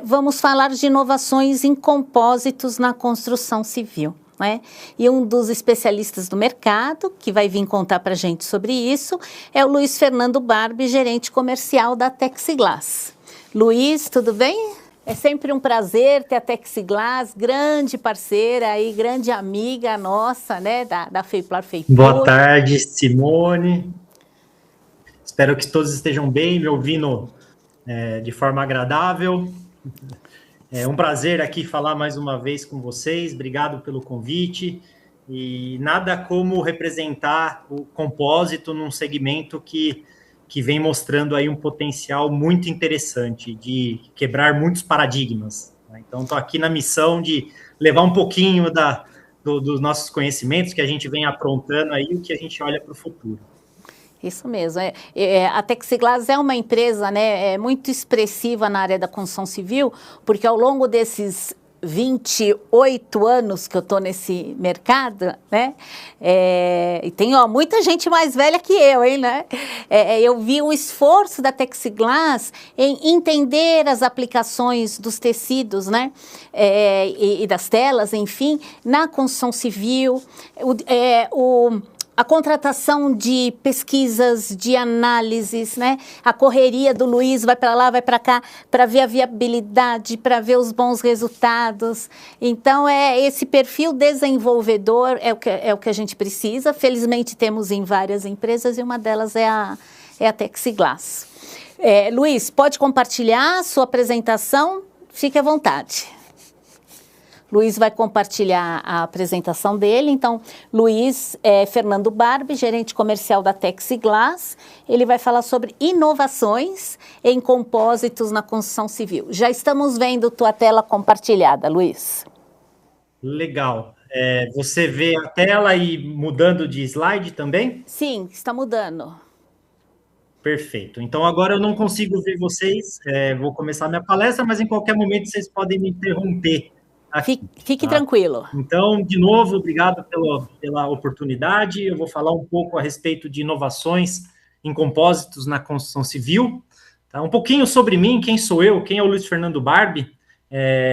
Vamos falar de inovações em compósitos na construção civil. Né? E um dos especialistas do mercado, que vai vir contar para a gente sobre isso, é o Luiz Fernando Barbi, gerente comercial da Texiglass. Luiz, tudo bem? É sempre um prazer ter a Texiglass, grande parceira e grande amiga nossa, né, da Feiplar Feipur. Boa tarde, Simone. Espero que todos estejam bem, me ouvindo de forma agradável. É um prazer aqui falar mais uma vez com vocês. Obrigado pelo convite. E nada como representar o compósito num segmento que vem mostrando aí um potencial muito interessante de quebrar muitos paradigmas. Então, estou aqui na missão de levar um pouquinho dos nossos conhecimentos que a gente vem aprontando aí, o que a gente olha para o futuro. Isso mesmo. A Texiglass é uma empresa, né, muito expressiva na área da construção civil, porque ao longo desses 28 anos que eu estou nesse mercado, né? E tem muita gente mais velha que eu, hein, né? Eu vi o esforço da Texiglass em entender as aplicações dos tecidos, né? E das telas, enfim, na construção civil, a contratação de pesquisas, de análises, né? A correria do Luiz vai para lá, vai para cá, para ver a viabilidade, para ver os bons resultados. Então, esse perfil desenvolvedor é o que a gente precisa. Felizmente, temos em várias empresas e uma delas é a Texiglass. Luiz, pode compartilhar a sua apresentação? Fique à vontade. Luiz vai compartilhar a apresentação dele. Então, Luiz Fernando Barbi, gerente comercial da Texiglass. Ele vai falar sobre inovações em compósitos na construção civil. Já estamos vendo tua tela compartilhada, Luiz. Legal. Você vê a tela e mudando de slide também? Sim, está mudando. Perfeito. Então, agora eu não consigo ver vocês. Vou começar minha palestra, mas em qualquer momento vocês podem me interromper. Fique tranquilo. Então, de novo, obrigado pela oportunidade. Eu vou falar um pouco a respeito de inovações em compósitos na construção civil. Tá? Um pouquinho sobre mim, quem sou eu, quem é o Luiz Fernando Barbi.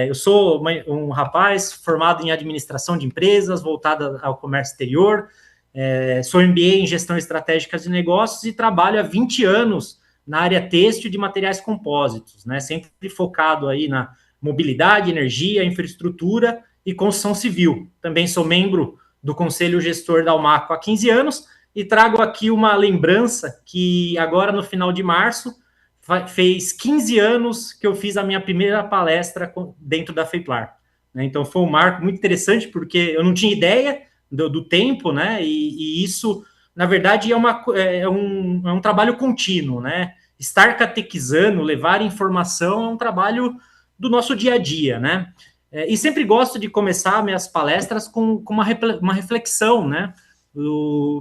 Eu sou um rapaz formado em administração de empresas, voltado ao comércio exterior. Sou MBA em gestão estratégica de negócios e trabalho há 20 anos na área têxtil de materiais compósitos, né? Sempre focado aí na mobilidade, energia, infraestrutura e construção civil. Também sou membro do Conselho Gestor da Almaco há 15 anos e trago aqui uma lembrança que agora, no final de março, fez 15 anos que eu fiz a minha primeira palestra dentro da Feiplar. Então, foi um marco muito interessante, porque eu não tinha ideia do tempo, né? E isso, na verdade, é um trabalho contínuo, né? Estar catequizando, levar informação é um trabalho do nosso dia a dia, né? E sempre gosto de começar minhas palestras com uma reflexão, né?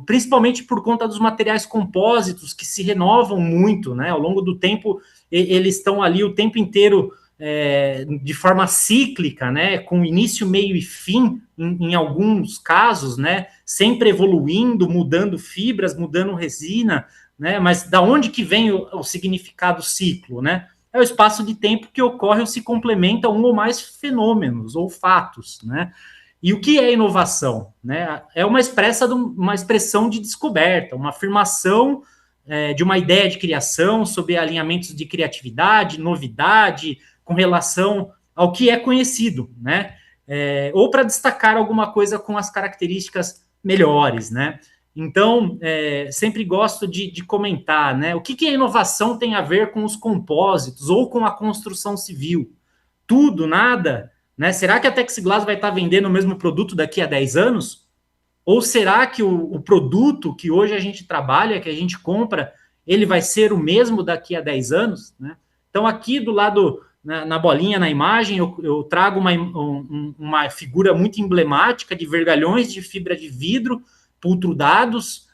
Principalmente por conta dos materiais compósitos que se renovam muito, né? Ao longo do tempo, eles estão ali o tempo inteiro de forma cíclica, né? Com início, meio e fim, em alguns casos, né? Sempre evoluindo, mudando fibras, mudando resina, né? Mas da onde que vem o significado ciclo, né? É o espaço de tempo que ocorre ou se complementa um ou mais fenômenos ou fatos, né? E o que é inovação? Né? É uma expressão de descoberta, uma afirmação de uma ideia de criação sobre alinhamentos de criatividade, novidade, com relação ao que é conhecido, né? Ou para destacar alguma coisa com as características melhores, né? Então, sempre gosto de comentar, né? O que a inovação tem a ver com os compósitos ou com a construção civil? Tudo, nada, né? Será que a Texiglass vai estar vendendo o mesmo produto daqui a 10 anos? Ou será que o produto que hoje a gente trabalha, que a gente compra, ele vai ser o mesmo daqui a 10 anos? Né? Então, aqui do lado, na bolinha, na imagem, eu trago uma figura muito emblemática de vergalhões de fibra de vidro pultrudados,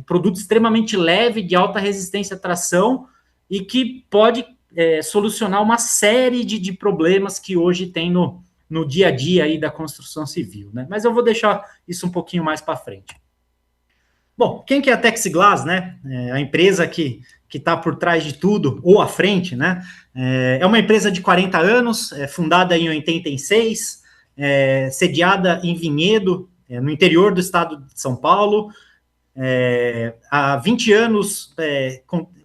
produto extremamente leve, de alta resistência à tração e que pode solucionar uma série de problemas que hoje tem no dia a dia aí da construção civil, né? Mas eu vou deixar isso um pouquinho mais para frente. Bom, quem que é a Texiglass, né? A empresa que que está por trás de tudo, ou à frente, né? É uma empresa de 40 anos, fundada em 86, sediada em Vinhedo, no interior do estado de São Paulo. Há 20 anos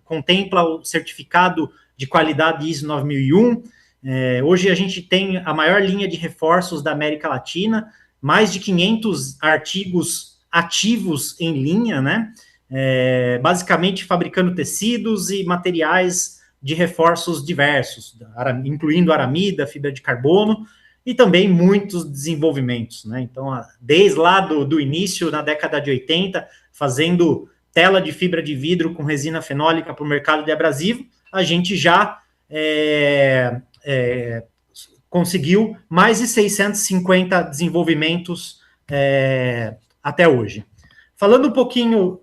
contempla o certificado de qualidade ISO 9001. Hoje a gente tem a maior linha de reforços da América Latina, mais de 500 artigos ativos em linha, né? Basicamente fabricando tecidos e materiais de reforços diversos, incluindo aramida, fibra de carbono, e também muitos desenvolvimentos, né? Então, desde lá do início, na década de 80, fazendo tela de fibra de vidro com resina fenólica para o mercado de abrasivo, a gente já conseguiu mais de 650 desenvolvimentos até hoje. Falando um pouquinho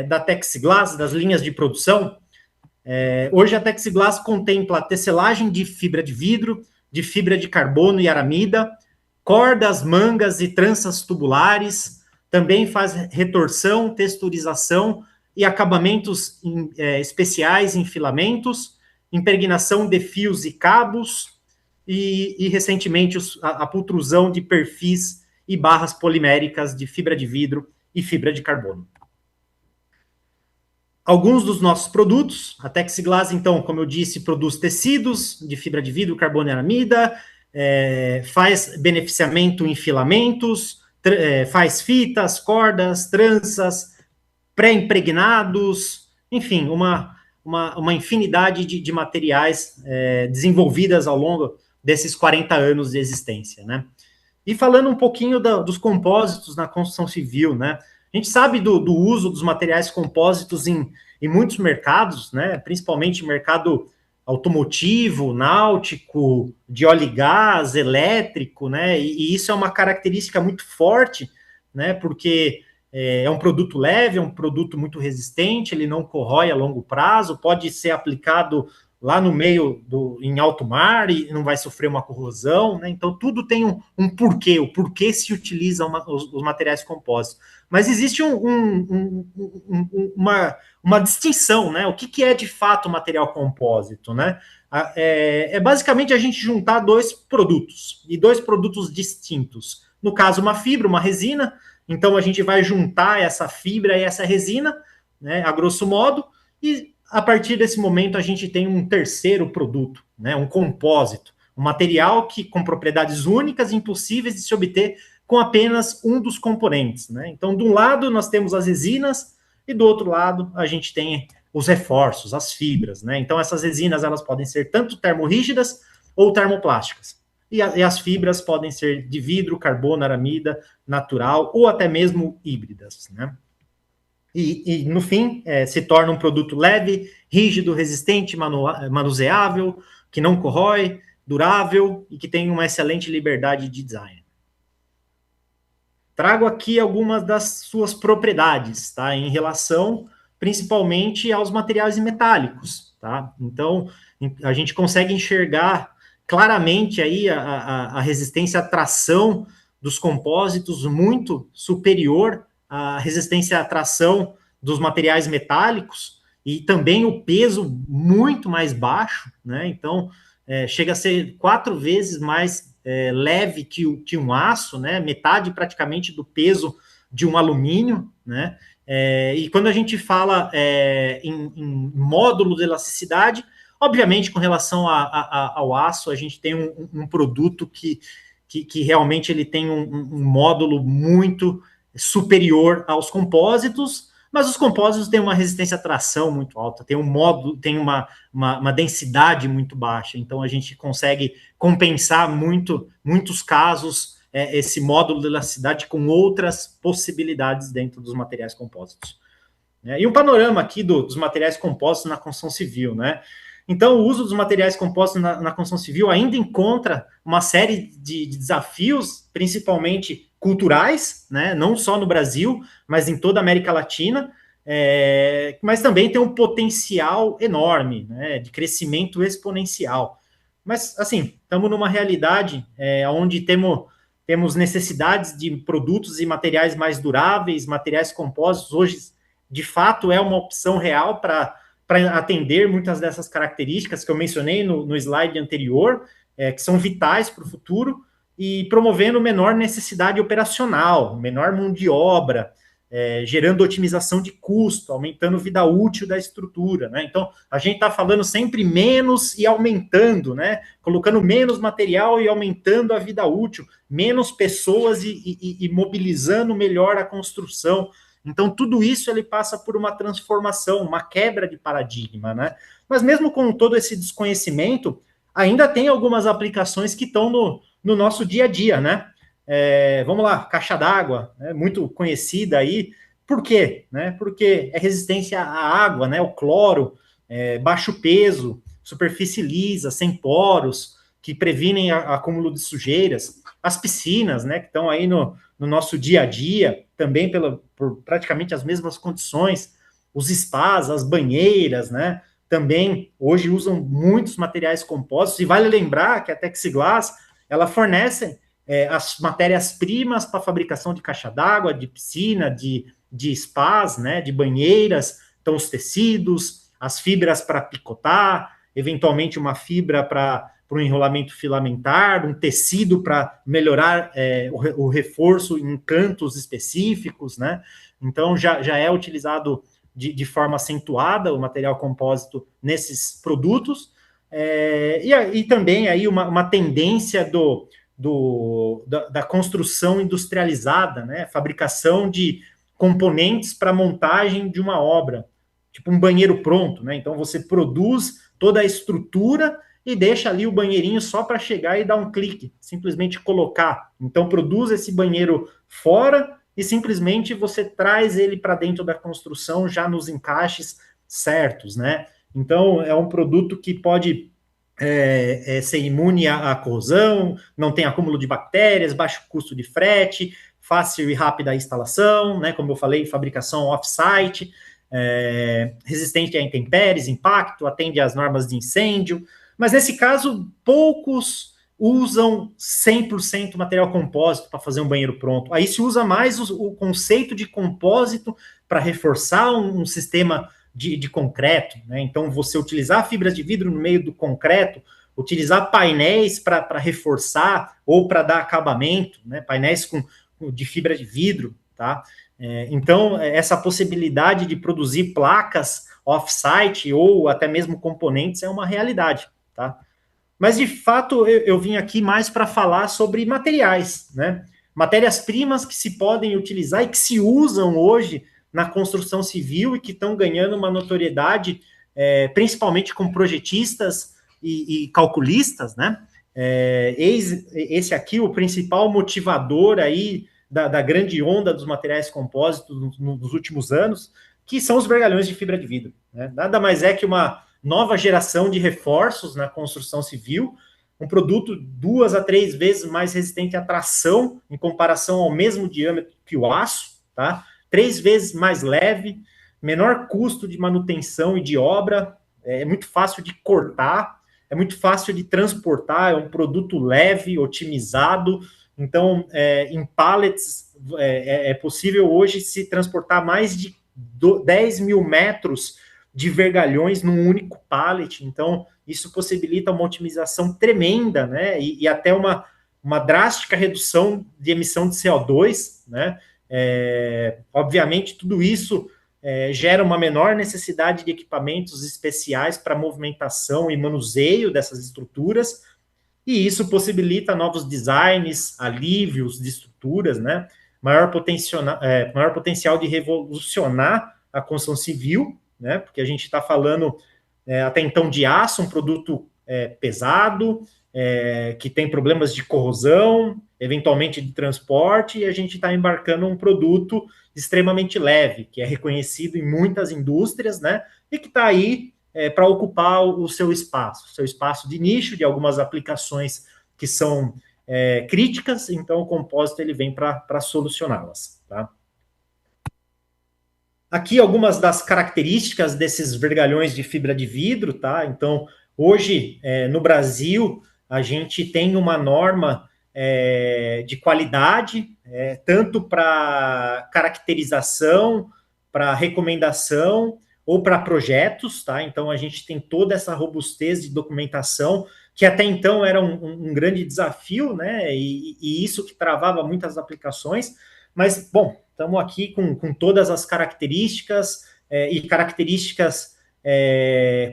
da Texiglass, das linhas de produção, hoje a Texiglass contempla a tecelagem de fibra de vidro, de fibra de carbono e aramida, cordas, mangas e tranças tubulares, também faz retorção, texturização e acabamentos especiais em filamentos, impregnação de fios e cabos e recentemente, a pultrusão de perfis e barras poliméricas de fibra de vidro e fibra de carbono. Alguns dos nossos produtos, a Texiglass, então, como eu disse, produz tecidos de fibra de vidro, carbono e aramida, faz beneficiamento em filamentos, faz fitas, cordas, tranças, pré-impregnados, enfim, uma infinidade de materiais desenvolvidas ao longo desses 40 anos de existência, né? E falando um pouquinho dos compósitos na construção civil, né? A gente sabe do uso dos materiais compósitos em muitos mercados, né? Principalmente mercado automotivo, náutico, de óleo e gás, elétrico, né? E isso é uma característica muito forte, né? Porque é um produto leve, é um produto muito resistente, ele não corrói a longo prazo, pode ser aplicado lá no meio em alto mar e não vai sofrer uma corrosão, né? Então tudo tem um porquê, o porquê se utilizam os materiais compósitos. Mas existe uma distinção, né? O que é de fato material compósito, né? Basicamente a gente juntar dois produtos, e dois produtos distintos. No caso, uma fibra, uma resina, então a gente vai juntar essa fibra e essa resina, né, a grosso modo, e a partir desse momento a gente tem um terceiro produto, né, um compósito, um material com propriedades únicas e impossíveis de se obter com apenas um dos componentes, né? Então, de um lado nós temos as resinas e do outro lado a gente tem os reforços, as fibras, né? Então, essas resinas elas podem ser tanto termorrígidas ou termoplásticas. E as fibras podem ser de vidro, carbono, aramida, natural ou até mesmo híbridas, né? E no fim, se torna um produto leve, rígido, resistente, manuseável, que não corrói, durável e que tem uma excelente liberdade de design. Trago aqui algumas das suas propriedades, tá? Em relação, principalmente, aos materiais metálicos, tá? Então, a gente consegue enxergar claramente aí a resistência à tração dos compósitos muito superior à resistência à tração dos materiais metálicos e também o peso muito mais baixo, né? Então, chega a ser 4 vezes mais leve que um aço, né? Metade praticamente do peso de um alumínio, né? E quando a gente fala em módulo de elasticidade, obviamente, com relação ao aço, a gente tem um produto que realmente ele tem um módulo muito superior aos compósitos, mas os compósitos têm uma resistência à tração muito alta, tem uma densidade muito baixa, então a gente consegue compensar muitos casos esse módulo de elasticidade com outras possibilidades dentro dos materiais compósitos. E um panorama aqui dos materiais compósitos na construção civil, né? Então, o uso dos materiais compostos na construção civil ainda encontra uma série de desafios, principalmente culturais, né? Não só no Brasil, mas em toda a América Latina, mas também tem um potencial enorme, né, de crescimento exponencial. Mas, assim, estamos numa realidade onde temos necessidades de produtos e materiais mais duráveis, materiais compostos. Hoje, de fato, é uma opção real para para atender muitas dessas características que eu mencionei no slide anterior, que são vitais para o futuro, e promovendo menor necessidade operacional, menor mão de obra, gerando otimização de custo, aumentando vida útil da estrutura, né? Então, a gente está falando sempre menos e aumentando, né? Colocando menos material e aumentando a vida útil, menos pessoas e mobilizando melhor a construção. Então, tudo isso ele passa por uma transformação, uma quebra de paradigma, né? Mas mesmo com todo esse desconhecimento, ainda tem algumas aplicações que estão no nosso dia a dia, né? Vamos lá, caixa d'água, né, muito conhecida aí. Por quê? Né? Porque é resistência à água, né? O cloro, baixo peso, superfície lisa, sem poros, que previnem acúmulo de sujeiras. As piscinas, né, que estão aí no nosso dia a dia, também por praticamente as mesmas condições. Os spas, as banheiras, né? Também hoje usam muitos materiais compostos. E vale lembrar que a Texiglass, ela fornece as matérias-primas para a fabricação de caixa d'água, de piscina, de spas, né, de banheiras, então os tecidos, as fibras para picotar, eventualmente uma fibra para um enrolamento filamentar, um tecido para melhorar o reforço em cantos específicos, né? Então já é utilizado de forma acentuada o material compósito nesses produtos, e também aí uma tendência da construção industrializada, né? Fabricação de componentes para montagem de uma obra, tipo um banheiro pronto, né? Então você produz toda a estrutura e deixa ali o banheirinho só para chegar e dar um clique, simplesmente colocar. Então produz esse banheiro fora e simplesmente você traz ele para dentro da construção já nos encaixes certos, né? Então é um produto que pode ser imune à corrosão, não tem acúmulo de bactérias, baixo custo de frete, fácil e rápida a instalação, né? Como eu falei, fabricação off-site, resistente a intempéries, impacto, atende às normas de incêndio, mas nesse caso, poucos usam 100% material compósito para fazer um banheiro pronto. Aí se usa mais o conceito de compósito para reforçar um sistema de concreto, né? Então, você utilizar fibras de vidro no meio do concreto, utilizar painéis para reforçar ou para dar acabamento, né? Painéis de fibra de vidro, tá? Então, essa possibilidade de produzir placas off-site ou até mesmo componentes é uma realidade, tá? Mas, de fato, eu vim aqui mais para falar sobre materiais, né? Matérias-primas que se podem utilizar e que se usam hoje na construção civil e que estão ganhando uma notoriedade, principalmente com projetistas e calculistas, né? Esse aqui, o principal motivador aí da grande onda dos materiais compósitos nos últimos anos, que são os vergalhões de fibra de vidro, né? Nada mais é que uma nova geração de reforços na construção civil, um produto 2 a 3 vezes mais resistente à tração em comparação ao mesmo diâmetro que o aço, tá? 3 vezes mais leve, menor custo de manutenção e de obra, é muito fácil de cortar, é muito fácil de transportar, é um produto leve, otimizado. Então, em pallets, é possível hoje se transportar mais de 10 mil metros de vergalhões num único pallet. Então, isso possibilita uma otimização tremenda, né? E até uma drástica redução de emissão de CO2, né? Obviamente, tudo isso gera uma menor necessidade de equipamentos especiais para movimentação e manuseio dessas estruturas, e isso possibilita novos designs, alívios de estruturas, né? Maior potencial de revolucionar a construção civil, né? Porque a gente está falando até então de aço, um produto pesado, que tem problemas de corrosão, eventualmente de transporte, e a gente está embarcando um produto extremamente leve, que é reconhecido em muitas indústrias, né? E que está aí para ocupar o seu espaço de nicho, de algumas aplicações que são críticas, então o compósito ele vem para solucioná-las, tá? Aqui algumas das características desses vergalhões de fibra de vidro, tá? Então, hoje, no Brasil, a gente tem uma norma de qualidade, tanto para caracterização, para recomendação, ou para projetos, tá? Então a gente tem toda essa robustez de documentação, que até então era um grande desafio, né? E isso que travava muitas aplicações, mas, bom, estamos aqui com todas as características e características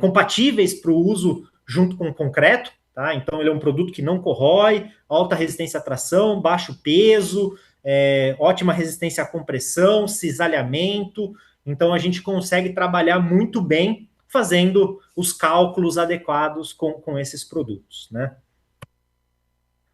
compatíveis para o uso junto com o concreto, tá? Então ele é um produto que não corrói, alta resistência à tração, baixo peso, ótima resistência à compressão, cisalhamento. Então a gente consegue trabalhar muito bem fazendo os cálculos adequados com esses produtos, né?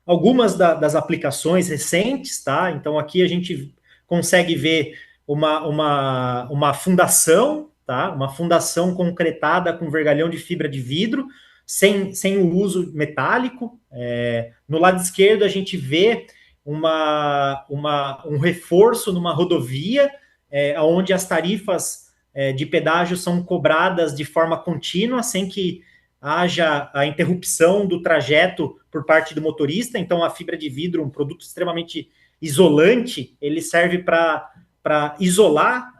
Algumas das aplicações recentes, tá? Então aqui a gente consegue ver uma fundação, tá? Uma fundação concretada com vergalhão de fibra de vidro, sem o uso metálico. No lado esquerdo a gente vê um reforço numa rodovia, onde as tarifas de pedágio são cobradas de forma contínua, sem que haja a interrupção do trajeto por parte do motorista. Então, a fibra de vidro, um produto extremamente isolante, ele serve para isolar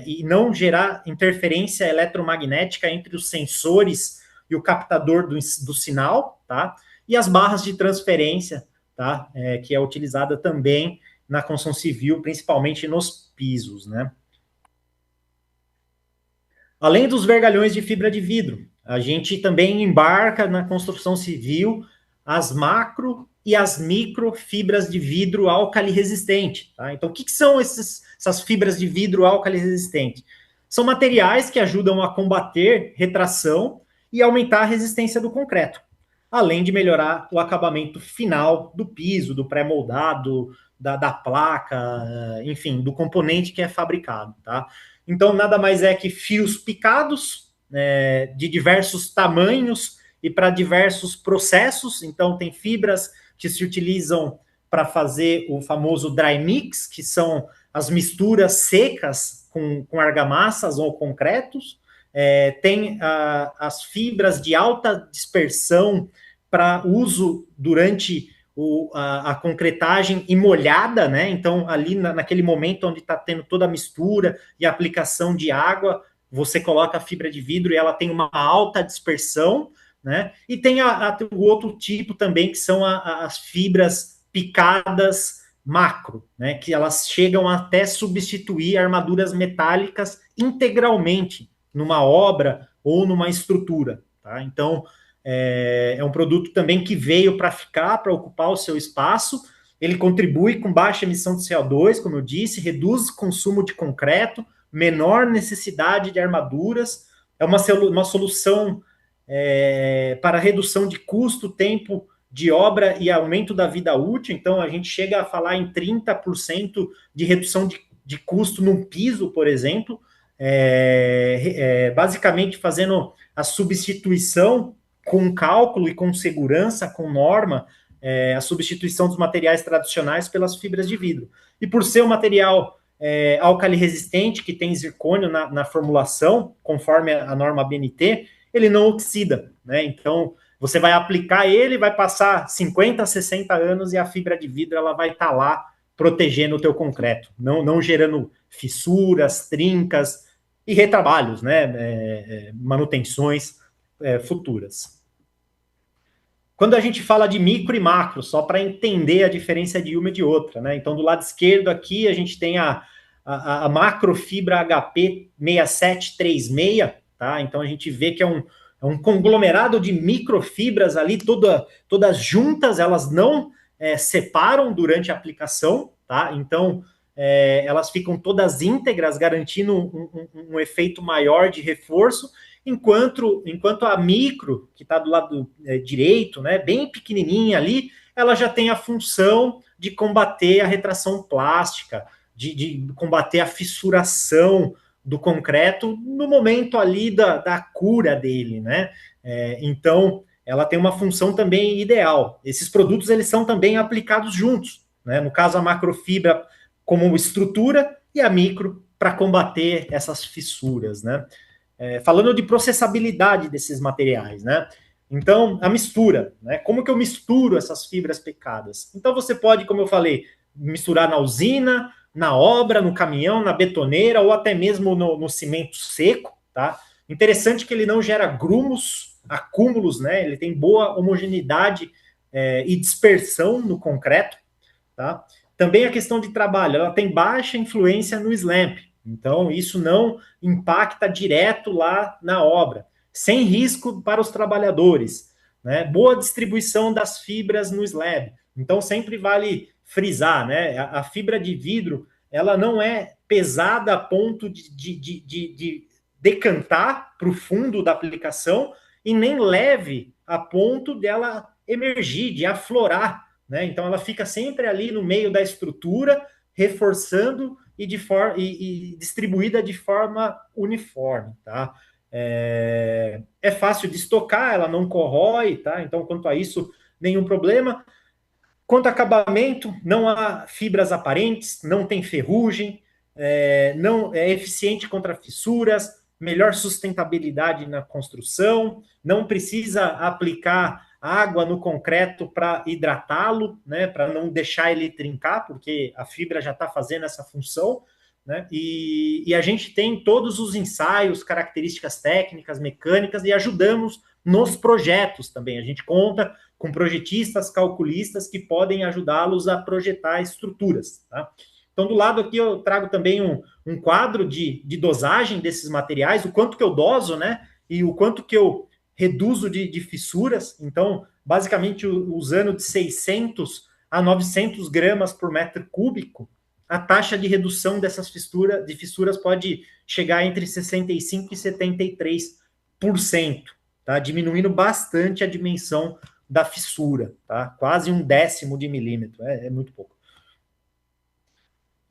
e não gerar interferência eletromagnética entre os sensores e o captador do sinal, tá? E as barras de transferência, tá? Que é utilizada também na construção civil, principalmente nos pisos, né? Além dos vergalhões de fibra de vidro, a gente também embarca na construção civil as macro e as micro fibras de vidro álcali resistente. Tá? Então, o que são essas fibras de vidro álcali resistente? São materiais que ajudam a combater retração e aumentar a resistência do concreto, além de melhorar o acabamento final do piso, do pré-moldado, da placa, enfim, do componente que é fabricado. Tá? Então, nada mais é que fios picados, de diversos tamanhos e para diversos processos. Então, tem fibras que se utilizam para fazer o famoso dry mix, que são as misturas secas com argamassas ou concretos. Tem as fibras de alta dispersão para uso durante a concretagem e molhada, né? Então, ali naquele momento onde está tendo toda a mistura e a aplicação de água, você coloca a fibra de vidro e ela tem uma alta dispersão, né? E tem o outro tipo também, que são as fibras picadas macro, né? Que elas chegam até substituir armaduras metálicas integralmente numa obra ou numa estrutura, tá? Então, é um produto também que veio para ficar, para ocupar o seu espaço. Ele contribui com baixa emissão de CO2, como eu disse, reduz o consumo de concreto, menor necessidade de armaduras. É uma solução para redução de custo, tempo de obra e aumento da vida útil. Então, a gente chega a falar em 30% de redução de custo num piso, por exemplo, basicamente fazendo a substituição com cálculo e com segurança, com norma, a substituição dos materiais tradicionais pelas fibras de vidro. E por ser um material álcali resistente, que tem zircônio na formulação, conforme a norma BNT, ele não oxida, né? Então, você vai aplicar ele, vai passar 50, 60 anos e a fibra de vidro ela vai estar lá protegendo o teu concreto, não gerando fissuras, trincas e retrabalhos, né? Manutenções futuras. Quando a gente fala de micro e macro, só para entender a diferença de uma e de outra, né? Então, do lado esquerdo aqui, a gente tem a macrofibra HP 6736, tá? Então, a gente vê que é um conglomerado de microfibras ali, todas juntas, elas não separam durante a aplicação, tá? Então, elas ficam todas íntegras, garantindo um efeito maior de reforço, enquanto a micro, que está do lado direito, né, bem pequenininha ali, ela já tem a função de combater a retração plástica, de combater a fissuração do concreto no momento ali da cura dele, né? Então, ela tem uma função também ideal. Esses produtos, eles são também aplicados juntos, né? No caso, a macrofibra como estrutura e a micro para combater essas fissuras, né? Falando de processabilidade desses materiais, né? Então, a mistura, né? Como que eu misturo essas fibras picadas? Então, você pode, como eu falei, misturar na usina, na obra, no caminhão, na betoneira ou até mesmo no cimento seco, tá? Interessante que ele não gera grumos, acúmulos, né? Ele tem boa homogeneidade e dispersão no concreto, tá? Também a questão de trabalho, ela tem baixa influência no SLAMP, então isso não impacta direto lá na obra, sem risco para os trabalhadores, né? Boa distribuição das fibras no slab, então sempre vale frisar, né? A fibra de vidro, ela não é pesada a ponto de decantar para o fundo da aplicação e nem leve a ponto dela emergir, de aflorar, né? Então ela fica sempre ali no meio da estrutura, reforçando e distribuída de forma uniforme, tá? É fácil de estocar, ela não corrói, tá? Então, quanto a isso, nenhum problema. Quanto a acabamento, não há fibras aparentes, não tem ferrugem, não é eficiente contra fissuras, melhor sustentabilidade na construção, não precisa aplicar água no concreto para hidratá-lo, né, para não deixar ele trincar, porque a fibra já está fazendo essa função, né, e a gente tem todos os ensaios, características técnicas, mecânicas, e ajudamos nos projetos também. A gente conta com projetistas, calculistas que podem ajudá-los a projetar estruturas, tá? Então, do lado aqui eu trago também um quadro de dosagem desses materiais, o quanto que eu doso, né? E o quanto que eu reduzo de fissuras. Então, basicamente, usando de 600 a 900 gramas por metro cúbico, a taxa de redução dessas fissuras pode chegar entre 65% e 73%, tá? Diminuindo bastante a dimensão da fissura, tá? Quase 1/10 de milímetro, é muito pouco.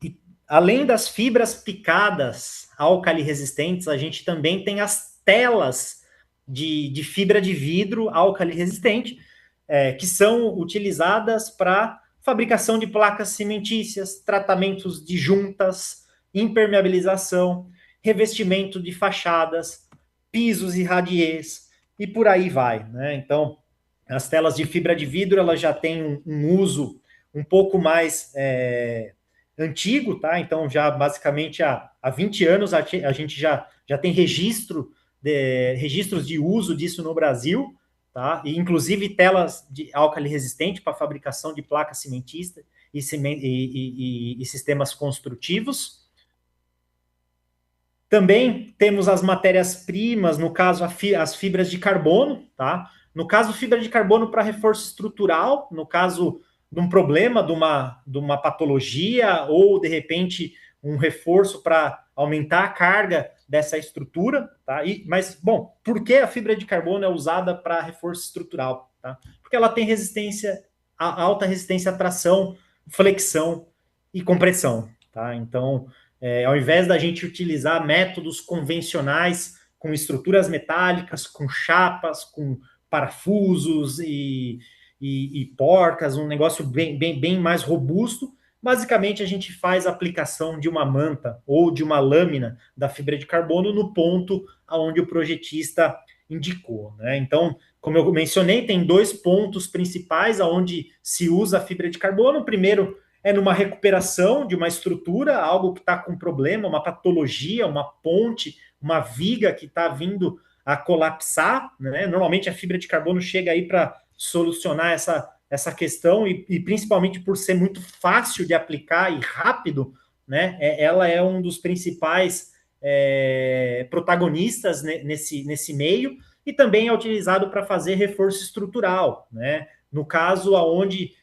E, além das fibras picadas álcali resistentes, a gente também tem as telas de fibra de vidro álcali resistente, que são utilizadas para fabricação de placas cimentícias, tratamentos de juntas, impermeabilização, revestimento de fachadas, pisos e radiês, e por aí vai, né? Então, as telas de fibra de vidro, elas já têm um uso um pouco mais antigo, tá? Então, já basicamente há 20 anos a gente já tem registros de uso disso no Brasil, tá? E inclusive telas de álcali resistente para fabricação de placas cimentistas e sistemas construtivos. Também temos as matérias-primas, no caso, as fibras de carbono, tá? No caso, fibra de carbono para reforço estrutural, no caso de um problema, de uma patologia, ou, de repente, um reforço para aumentar a carga dessa estrutura, tá? Mas, bom, por que a fibra de carbono é usada para reforço estrutural? Tá? Porque ela tem alta resistência à tração, flexão e compressão, tá? Então, ao invés da gente utilizar métodos convencionais com estruturas metálicas, com chapas, com parafusos e porcas, um negócio bem mais robusto, basicamente a gente faz a aplicação de uma manta ou de uma lâmina da fibra de carbono no ponto onde o projetista indicou, né? Então, como eu mencionei, tem 2 pontos principais onde se usa a fibra de carbono. O primeiro é numa recuperação de uma estrutura, algo que está com problema, uma patologia, uma ponte, uma viga que está vindo a colapsar, né? Normalmente a fibra de carbono chega aí para solucionar essa questão e principalmente por ser muito fácil de aplicar e rápido, né? Ela é um dos principais protagonistas nesse meio e também é utilizado para fazer reforço estrutural, né? No caso, aonde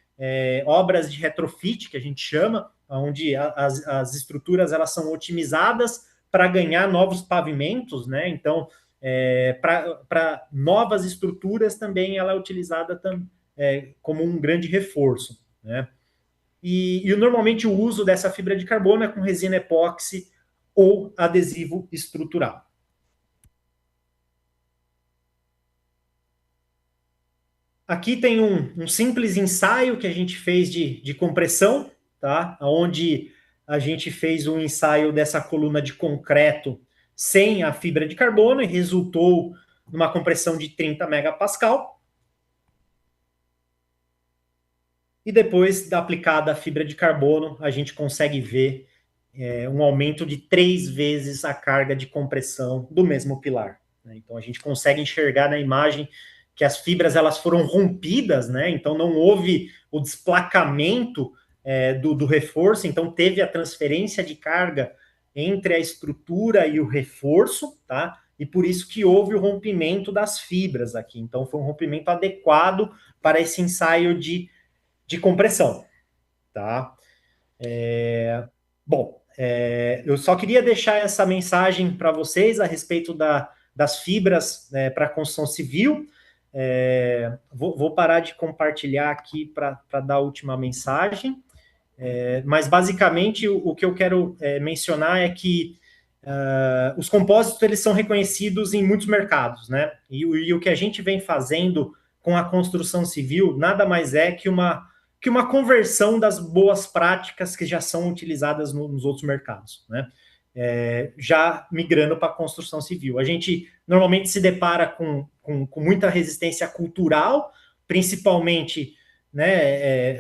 obras de retrofit, que a gente chama, onde as estruturas elas são otimizadas para ganhar novos pavimentos, né? Então, para novas estruturas também ela é utilizada como um grande reforço, né? E normalmente o uso dessa fibra de carbono é com resina epóxi ou adesivo estrutural. Aqui tem um simples ensaio que a gente fez de compressão, tá? Onde a gente fez um ensaio dessa coluna de concreto sem a fibra de carbono e resultou numa compressão de 30 megapascal. E depois da aplicada a fibra de carbono, a gente consegue ver um aumento de 3 vezes a carga de compressão do mesmo pilar. Né? Então, a gente consegue enxergar na imagem que as fibras elas foram rompidas, né? Então, não houve o desplacamento do reforço, então teve a transferência de carga entre a estrutura e o reforço, tá? E por isso que houve o rompimento das fibras aqui. Então, foi um rompimento adequado para esse ensaio de compressão, tá? Bom, eu só queria deixar essa mensagem para vocês a respeito das fibras para a construção civil. Vou parar de compartilhar aqui para dar a última mensagem. Mas, basicamente, o que eu quero mencionar é que os compósitos eles são reconhecidos em muitos mercados, né? E o que a gente vem fazendo com a construção civil nada mais é que uma conversão das boas práticas que já são utilizadas nos outros mercados, né? Já migrando para a construção civil. A gente normalmente se depara com muita resistência cultural, principalmente, né,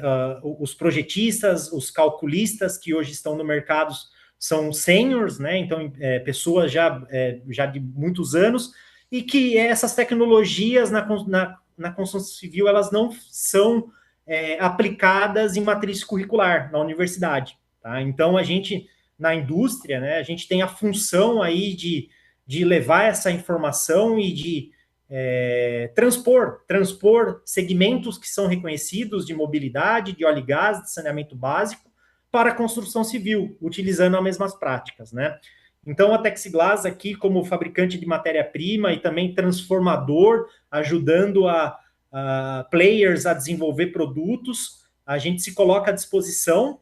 os projetistas, os calculistas que hoje estão no mercado são seniors, né? Então, pessoas já de muitos anos, e que essas tecnologias na construção civil elas não são aplicadas em matriz curricular na universidade. Tá? Então, a gente, na indústria, né, a gente tem a função aí de levar essa informação e de transpor segmentos que são reconhecidos de mobilidade, de óleo e gás, de saneamento básico, para a construção civil, utilizando as mesmas práticas, né? Então, a Texiglass aqui, como fabricante de matéria-prima e também transformador, ajudando a players a desenvolver produtos, a gente se coloca à disposição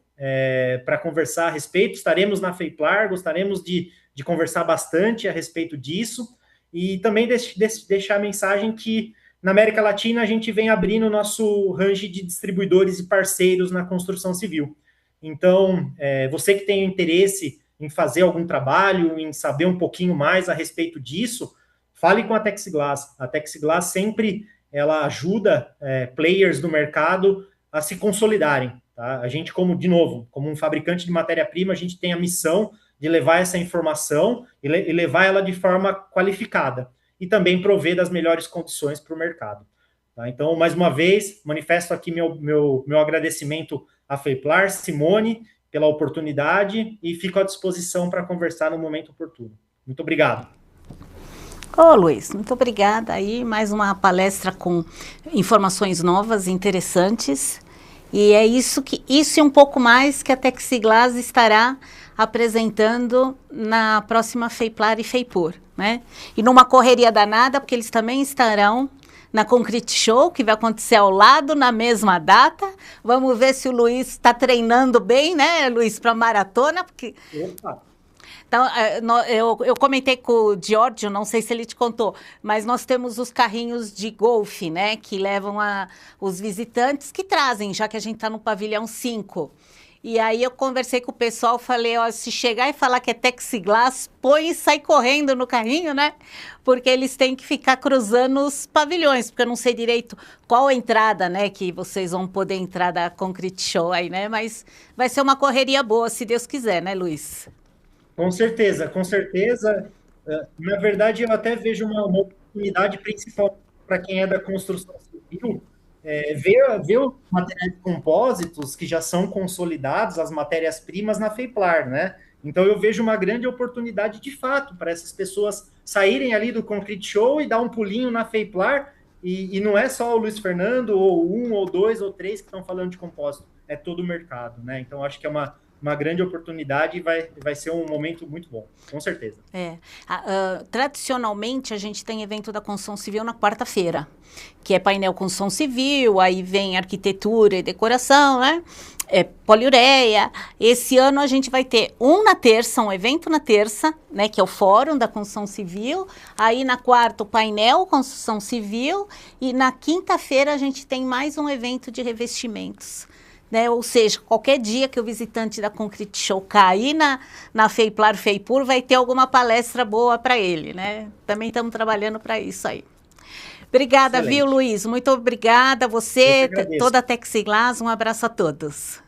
para conversar a respeito. Estaremos na FEIPLAR, gostaríamos de conversar bastante a respeito disso, e também deixar a mensagem que na América Latina a gente vem abrindo o nosso range de distribuidores e parceiros na construção civil. Então, você que tem interesse em fazer algum trabalho, em saber um pouquinho mais a respeito disso, fale com a Texiglass. A Texiglass sempre ela ajuda players do mercado a se consolidarem. Tá? A gente, como um fabricante de matéria-prima, a gente tem a missão de levar essa informação e levar ela de forma qualificada e também prover das melhores condições para o mercado. Tá? Então, mais uma vez, manifesto aqui meu agradecimento à FEIPLAR, Simone, pela oportunidade, e fico à disposição para conversar no momento oportuno. Muito obrigado. Ô, Luiz, muito obrigada. Aí, mais uma palestra com informações novas, interessantes. E é isso e um pouco mais que a Texiglass estará apresentando na próxima FEIPLAR e FEIPUR, né? E numa correria danada, porque eles também estarão na Concrete Show, que vai acontecer ao lado, na mesma data. Vamos ver se o Luiz está treinando bem, né, Luiz, para maratona, porque... Opa! Então, eu comentei com o Giorgio, não sei se ele te contou, mas nós temos os carrinhos de golfe, né, que levam os visitantes, que trazem, já que a gente está no pavilhão 5. E aí eu conversei com o pessoal, falei, ó, se chegar e falar que é Texiglass, põe e sai correndo no carrinho, né? Porque eles têm que ficar cruzando os pavilhões, porque eu não sei direito qual a entrada, né, que vocês vão poder entrar da Concrete Show aí, né? Mas vai ser uma correria boa, se Deus quiser, né, Luiz? Com certeza, com certeza. Na verdade, eu até vejo uma oportunidade principal para quem é da construção civil, ver os materiais compósitos que já são consolidados, as matérias-primas na FEIPLAR, né? Então, eu vejo uma grande oportunidade, de fato, para essas pessoas saírem ali do Concrete Show e dar um pulinho na FEIPLAR, e não é só o Luiz Fernando, ou um, ou dois, ou três que estão falando de compósito, é todo o mercado, né? Então, acho que é uma grande oportunidade e vai ser um momento muito bom, com certeza. Tradicionalmente, a gente tem evento da construção civil na quarta-feira, que é painel construção civil, aí vem arquitetura e decoração, né? Poliureia. Esse ano a gente vai ter um evento na terça, né, que é o Fórum da Construção Civil, aí na quarta o painel Construção Civil, e na quinta-feira a gente tem mais um evento de revestimentos. Né? Ou seja, qualquer dia que o visitante da Concrete Show cair na FEIPLAR, FEIPUR, vai ter alguma palestra boa para ele, né? Também estamos trabalhando para isso aí. Obrigada, Excelente. viu, Luiz? Muito obrigada a você, Eu que agradeço. toda a Texiglas. Um abraço a todos.